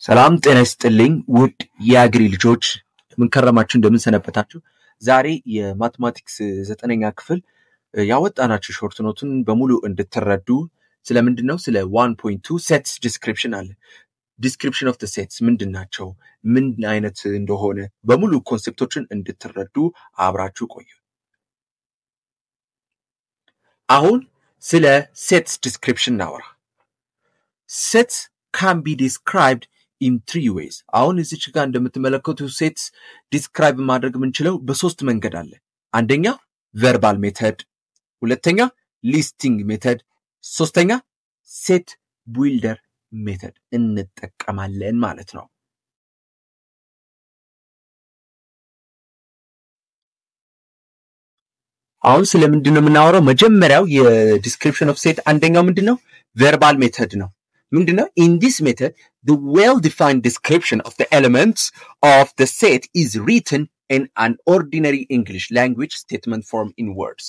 ሰላም ጤና ይስጥልኝ ውድ የአግሪ ልጆች ምን ከረማችሁ እንደምን ሰነበታችሁ ዛሬ የማትማቲክስ 9ኛ ክፍል ያወጣናችሁ ሾርት ኖቱን በሙሉ እንድትረዱ ስለምንድነው ስለ 1.2 sets description አለ description of the sets ምንድናቸው ምን አይነት እንደሆነ በሙሉ ኮንሰፕቶችን እንድትረዱ አብራችሁ ቆዩ አሁን ስለ sets description ናወራ sets can be described in three ways አሁን እዚች ጋር እንደምትመለከቱ sets describe ማድረግ ምንችለው በሶስት መንገድ አለ አንደኛ verbal method ሁለተኛ listing method ሶስተኛ set builder method እንጠቀማለን ማለት ነው አሁን ስለምንድነው የምናወራው መጀመሪያው የዲስክሪፕሽን ኦፍ ሴት አንደኛው ምንድነው verbal method ነው ምንድነው in this method the well defined description of the elements of the set is written in an ordinary English language statement form in words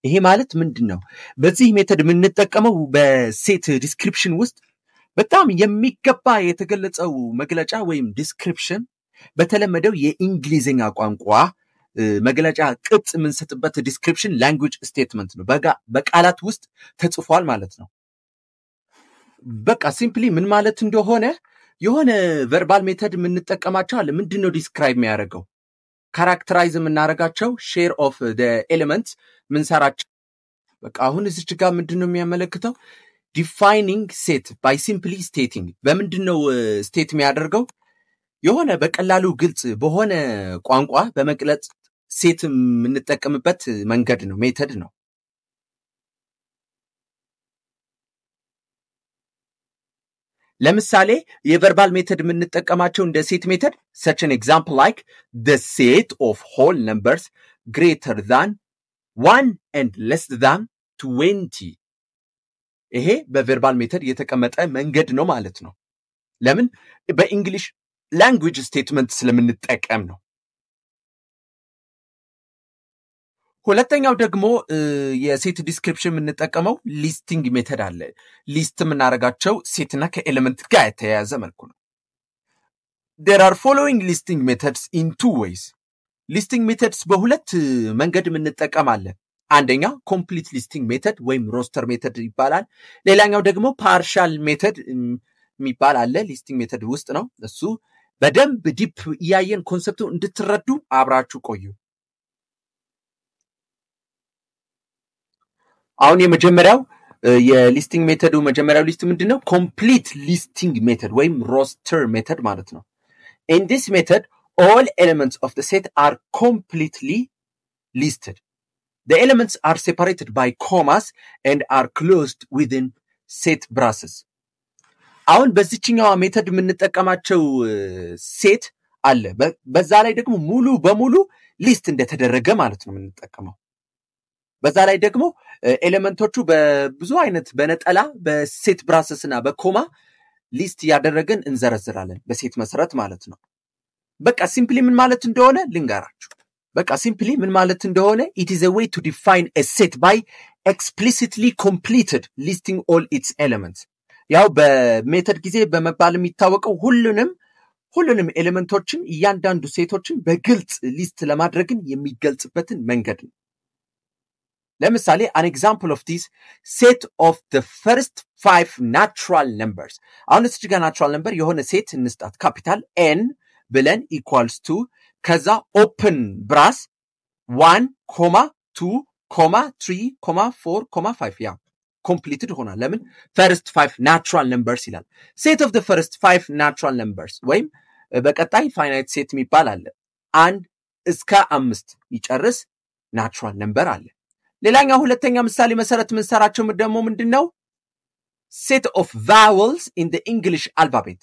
ይሄ ማለት ምንድነው በዚህ ሜተድ የምንጠቀመው በሴት ዲስክሪፕሽን ውስጥ በጣም የሚገባ የተገለጸው መግለጫ ወይም ዲስክሪፕሽን በተለመደው የእንግሊዘኛ ቋንቋ መግለጫ ቅጽ የምንሰጥበት ዲስክሪፕሽን ላንጉዌጅ ስቴትመንት ነው በቃላት ውስጥ ተጽፏል ማለት ነው በቃ ሲምፕሊ ምን ማለት እንደሆነ የሆነ ቨርባል ሜተድ የምንጠቀማቸው አለ ምንድነው ዲስክራይብ የሚያደርገው ካራክተራይዝ የምናደርጋቸው ሼር ኦፍ the elements ምንሰራቸው በቃ አሁን እዚች ጋር ምንድነው የሚያመለክተው defining set by simply stating በምንድነው ስቴት የሚያደርገው የሆነ በቀላሉ ግልጽ በሆነ ቋንቋ በመግለጽ ሴት የምንጠቀምበት መንገድ ነው ሜተድ ነው ለምሳሌ የቨርባል ሜተድ የምንጠቀማቸው እንደ ሴት ሜተድ such an example like the set of whole numbers greater than 1 and less than 20 ይሄ በቨርባል ሜተድ የተቀመጠ መንገድ ነው ማለት ነው ለምን በእንግሊሽ ላንጉዌጅ ስቴትመንት ስለምንጠቀም ነው ሁለተኛው ደግሞ የሴት ዲስክሪፕሽን የምንጠቀመው ሊስቲንግ ሜተድ አለ ሊስት የምናደርጋቸው ሴትና ከኤሌመንት ጋር የተያያዘ መልኩ ነው there are following listing methods in two ways listing methods በሁለት መንገድ የምንጠቀማለን አንደኛ complete listing method ወይም roster method ይባላል ሌላኛው ደግሞ partial method የሚባል አለ listing method ውስጥ ነው እሱ በደንብ ዲፕ ያየን ኮንሰፕቱ እንድትረዱ አብራችሁ ቆዩ አሁን የመጀመሪያው የሊስቲንግ ሜተዱ መጀመሪያው ሊስት ምንድነው complete listing method ወይም roster method ማለት ነው in this method all elements of the set are completely listed the elements are separated by commas and are closed within set braces አሁን በዚህኛው ሜተድ የምንጠቀማቸው ሴት አለ በዛ ላይ ደግሞ ሙሉ በሙሉ ሊስት እንደተደረገ ማለት ነው የምንጠቀመው በዛ ላይ ደግሞ ኤሌመንቶቹ በብዙ አይነት በነጠላ በሴት ብራሰስና በኮማ ሊስት ያደረገን እንዘረዝራለን በሴት መሰረት ማለት ነው በቃ ሲምፕሊ ምን ማለት እንደሆነ ልንገራችሁ በቃ ሲምፕሊ ምን ማለት እንደሆነ it is a way to define a set by explicitly completed listing all its elements ያው በሜተድ ጊዜ በመባል የሚታወቀው ሁሉንም ኤሌመንቶችን እያንዳንዱ ሴቶችን በግልጽ ሊስት ለማድረግን የሚገልጽበትን መንገድ ነው ለምሳሌ an example of this set of the first 5 natural numbers አሁን እዚህ ጋር natural number የሆነ ሴት እንስጣት ካፒታል n ብለን equals to ከዛ open brace 1, 2, 3, 4, 5 ያ completed ሆናል ለምን first 5 natural numbers ይላል set of the first 5 natural numbers ወይም በቀጣይ finite set የሚባል አለ 1 እስከ 5 ይጨርስ natural number አለ ሌላኛው ሁለተኛ ምሳሌ መሰረት ምንሰራቸው ደግሞ ምንድነው set of vowels in the English alphabet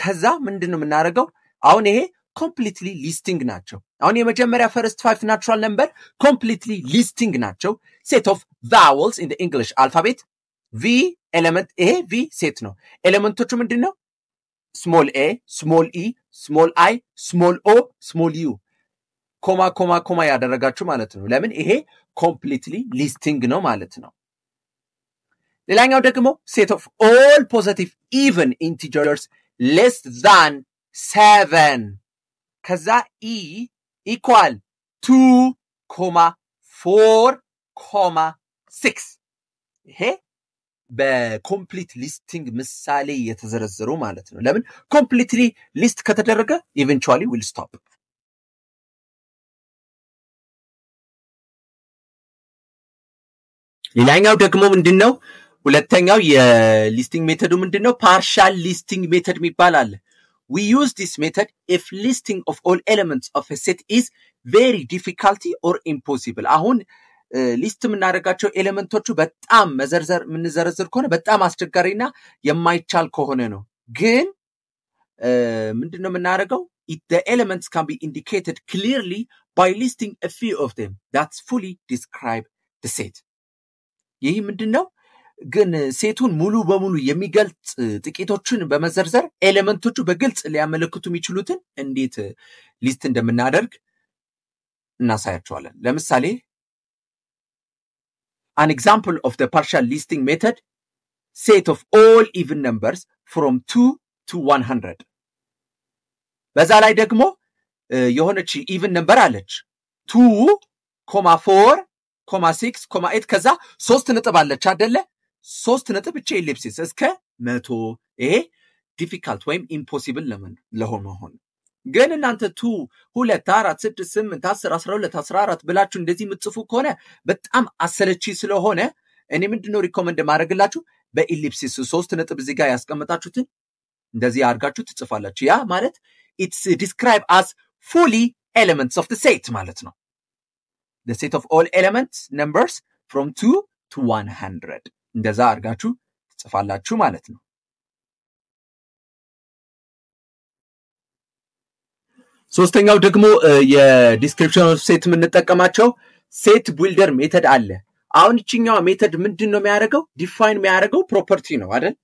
ከዛ ምንድነው የምናደርገው አሁን ይሄ completely listing ናቸው አሁን የመጀመሪያ first 5 natural number completely listing ናቸው set of vowels in the English alphabet v element a v set ነው ኤሌመንቶቹ ምንድነው small a small e small i small o small u ኮማ ያደረጋችሁ ማለት ነው ለምን ይሄ completely listing ነው ማለት ነው ሌላኛው ደግሞ set of all positive even integers less than 7 ከዛ e equal 2,4,6 ይሄ በኮምፕሊት ሊስቲንግ ምሳሌ የተዘረዘሩ ማለት ነው ለምን ኮምፕሊትሊ ሊስት ከተደረገ eventually will stop ሌላኛው ደግሞ ምንድነው ሁለተኛው የሊስቲንግ ሜተዱ ምንድነው partial listing method ይባላል we use this method if listing of all elements of a set is very difficult or impossible አሁን ሊስት ምናደርጋቸው ኤሌመንቶቹ በጣም መዘርዘር ምንዘረዝር ከሆነ በጣም አስቸጋሪና የማይቻል ከሆነ ነው ግን ምንድነው ምናደርገው the elements can be indicated clearly by listing a few of them that fully describe the set ይሄ ምንድነው ግን ሴቱን ሙሉ በሙሉ የሚገልጽ ጥቂቶችን በመዘርዘር ኤሌመንቶቹ በግልጽ ሊያመለክቱ የሚችሉትን እንዴት ሊስት እንደምናደርግ እናሳያቸዋለን ለምሳሌ an example of the partial listing method set of all even numbers from 2 to 100 በዛ ላይ ደግሞ የሆነች even number አለች 2,4,6,8 ከዛ 3 ነጥብ አለች አይደለ 3 ነጥብ ብቻ ኤሊፕሲስ እስከ 100 ይሄ difficult ወይም impossible ለሆነ ግን እናንተ 2 4 6 8 10 12 14 ብላችሁ እንደዚህ ምጽፉ ከሆነ በጣም አሰለቺ ስለሆነ እኔ ምንድነው ሪኮመንድ ማድረግላችሁ በኤሊፕሲስ 3 ነጥብ እዚህ ጋር ያስቀመጣችሁትን እንደዚህ አድርጋችሁ ትጽፋላችሁ ያ ማለት it's described as fully elements of the set ማለት ነው the set of all elements numbers from 2 to 100 እንደዛ አድርጋችሁ ትጽፋላችሁ ማለት ነው ሶስተኛው ደግሞ የዲስክሪፕሽን ኦፍ ሴት የምንጠቀማቸው ሴት ቢልደር ሜተድ አለ አሁን እቺኛው ሜተድ ምንድነው የሚያደርገው ዲፋይን የሚያደርገው ፕሮፐርቲ ነው አይደል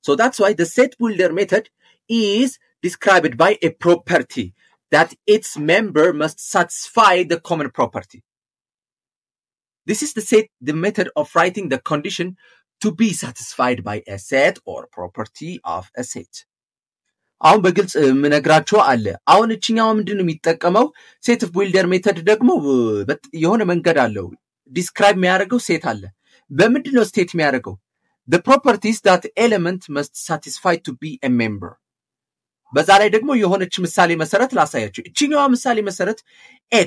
so that's why the set builder method is described by a property that its member must satisfy the common property this is the method of writing the condition to be satisfied by a set or property of a set አሁን በግልጽ ምነግራችሁ አለ አሁን እቺኛው ምንድነው የሚጠቀመው ሴት ኦፍ ቢልደር ሜተድ ደግሞ የሆነ መንገድ አለው ዲስክራይብ የሚያደርገው ሴት አለ በምንድነው ስቴት የሚያደርገው the properties that element must satisfy to be a member በዛ ላይ ደግሞ የሆነች ምሳሌ መሰረት ላሳያችሁ እቺኛው ምሳሌ መሰረት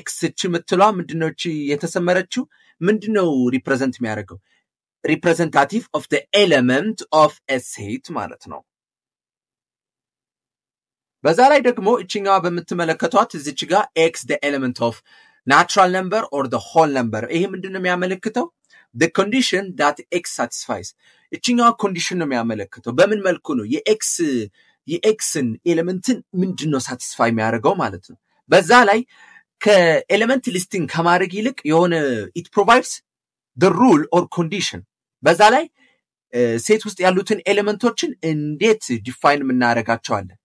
x እቺ ምትሏ ምንድነው እቺ የተሰመረችው ምንድነው ሪፕሬዘንት የሚያደርገው representative of the element of a set ማለት ነው በዛ ላይ ደግሞ እቺኛው በመተመለከቷት እዚች ጋር x the element of natural number or the whole number ይሄ ምንድነው የሚያመለክተው the condition that x satisfies እቺኛው ኮንዲሽን ነው የሚያመለክተው በምን መልኩ ነው የxን ኤሌመንትን ምንድነው ሳቲስፋይ የሚያደርገው ማለት ነው በዛ ላይ ከኤሌመንት ሊስቲንግ ከማድረግ ይልቅ የሆነ it provides the rule or condition በዛ ላይ ሴት ውስጥ ያሉትን ኤሌመንቶችን እንዴት ዲፋይን እናደርጋቸዋለን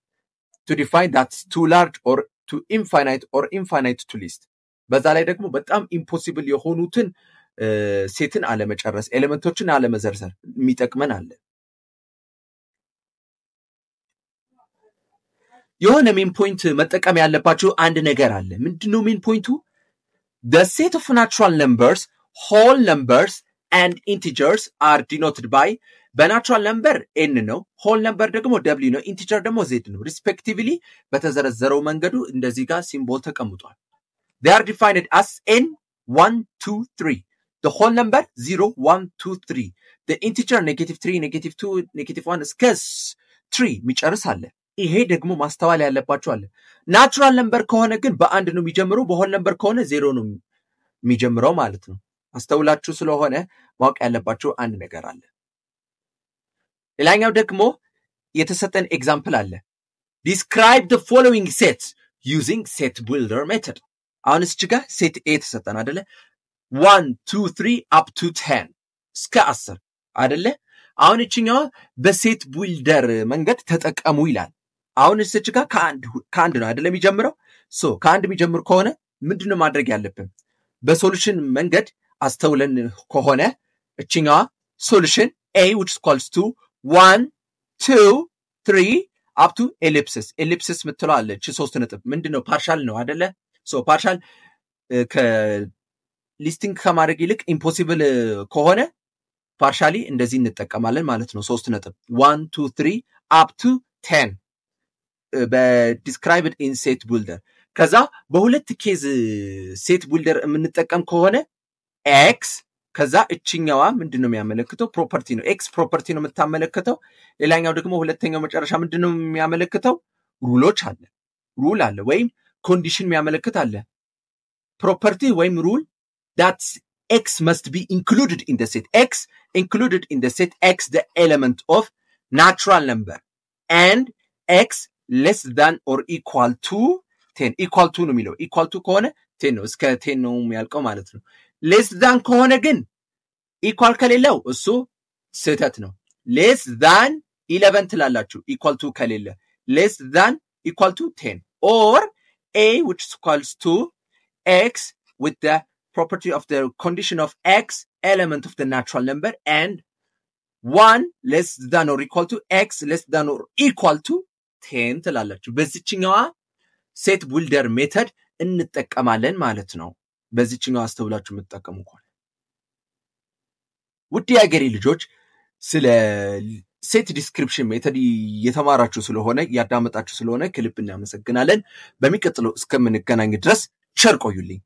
to define that's too large or too infinite or infinite to list በዛ ላይ ደግሞ በጣም impossible የሆኑትን ሴትን አለመጨረስ ኤሌመንቶችን አለመዘርዘር የሚጠቅመን አለ የሆነ ሜን ፖይንት መጠቀም ያለባችሁ አንድ ነገር አለ ምንድነው ሜን ፖይንቱ the set of natural numbers whole numbers and integers are denoted by በናቹራል ነምበር n ነው whole number ደግሞ w ነው integer ደግሞ z ነው respectively በተዘረዘረው መንገዱ እንደዚህ ጋር ሲምቦል ተቀምጧል they are defined as n 1 2 3 the whole number 0 1 2 3 the integer -3 -2 -1 እስከ 3 የሚጨርስ አለ ይሄ ደግሞ ማስተዋል ያለባችሁ አለ ናቹራል ነምበር ከሆነ ግን በአንድ ነው የሚጀምረው በሆል ነምበር ከሆነ 0 ነው የሚጀምረው ማለት ነው አስተውላችሁ ስለሆነ ማወቅ ያለባችሁ አንድ ነገር አለ ሌላኛው ደግሞ የተሰጠን ኤግዛምፕል አለ describe the following sets using set builder method አሁን እዚህ ጋር ሴት a ተሰጠን አይደለ 1 2 3 up to 10 እስከ 10 አይደለ አሁን እቺኛው በሴት ቢልደር መንገድ ተጠቀሙ ይላል አሁን እዚህ ጋር ከአንድ ነው አይደለ የሚጀምረው ሶ ከአንድ የሚጀምር ከሆነ ምንድነው ማድረግ ያለብን በሶሉሽን መንገድ አስተውለን ከሆነ እቺኛው ሶሉሽን A which is equals to 1 2 3 up to ellipsis ምትለው አለች 3 ነጥብ ምንድነው ፓርሻል ነው አይደለ ሶ ፓርሻል ከሊስቲንግ ከማድረግ ይልቅ ኢምፖሲብል ከሆነ ፓርሻሊ እንደዚህ እንጠቀማለን ማለት ነው 3 ነጥብ 1 2 3 up to 10 በዲስክራይብድ ኢን ሴት ቢልደር ከዛ በሁለት ኬዝ ሴት ቢልደር የምንጠቀም ከሆነ x ከዛ እቺኛዋ ምንድነው የሚያመለክተው ፕሮፐርቲ ነው x ፕሮፐርቲ ነው የምታመለክተው ሌላኛው ደግሞ ሁለተኛው መጨረሻ ምንድነው የሚያመለክተው ሩሎች አለ ሩል አለ ወይም ኮንዲሽን የሚያመለክት አለ ፕሮፐርቲ ወይም ሩል that x must be included in the set x included in the set x the element of natural number and x less than or equal to 10 equal to ነው የሚለው equal to ከሆነ 10 ነው እስከ 10 ነው የሚያልቀው ማለት ነው less than ከሆነ ግን equal ከሌለው እሱ ስህተት ነው less than 11 ትላላችሁ equal to ከሌለ less than equal to 10 or a which is equals to x with the property of the condition of x element of the natural number and 1 less than or equal to x less than or equal to 10 ትላላችሁ በዚህኛዋ ሴት ቢልደር ሜተድ እንጠቀማለን ማለት ነው በዚህኛው አስተውላችሁ የምትጠቀሙ ከሆነ ውድ ያገሬ ልጆች ስለ ሴት ዲስክሪፕሽን ሜተድ የተማራችሁ ስለሆነ ያዳመጣችሁ ስለሆነ ከልብ እናመሰግናለን በሚቀጥለው እስከምንገናኝ ድረስ ቸር ቆዩልኝ